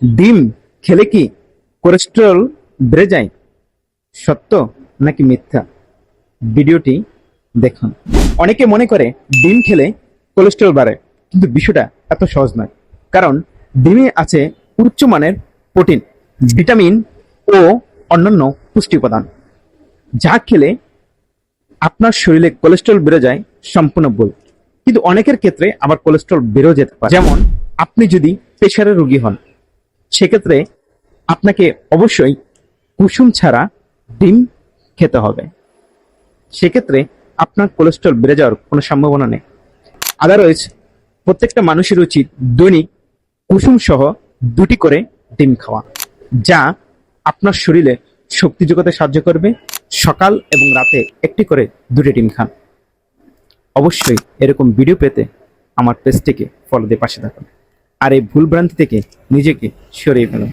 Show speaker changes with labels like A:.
A: ডিম খেলে কি কোলেস্টেরল বেড়ে যায়? সত্য নাকি মিথ্যা? ভিডিওটি দেখুন। অনেকে মনে করে ডিম খেলে কোলেস্টেরল বাড়ে, কিন্তু বিষয়টা এত সহজ নয়। কারণ ডিমে আছে উচ্চমানের প্রোটিন, ভিটামিন ও অন্যান্য পুষ্টি উপাদান, যা খেলে আপনার শরীরে কোলেস্টেরল বেড়ে যায় সম্পূর্ণ ভুল। কিন্তু অনেকের ক্ষেত্রে আবার কোলেস্টেরল বেড়েও যেতে পারে। যেমন আপনি যদি প্রেশারের রোগী হন, সেক্ষেত্রে আপনাকে অবশ্যই কুসুম ছাড়া ডিম খেতে হবে। সেক্ষেত্রে আপনার কোলেস্টেরল বেড়ে যাওয়ার কোনো সম্ভাবনা নেই। আদারওয়াইজ প্রত্যেকটা মানুষের উচিত দৈনিক কুসুম সহ 2টি করে ডিম খাওয়া, যা আপনার শরীরে শক্তি যোগাতে সাহায্য করবে। সকাল এবং রাতে 1টি করে 2টি ডিম খান। অবশ্যই এরকম ভিডিও পেতে আমার পেজটিকে ফলো দিয়ে পাশে থাকুন, আর এই ভুল ভ্রান্তি থেকে নিজেকে সরিয়ে ফেলুন।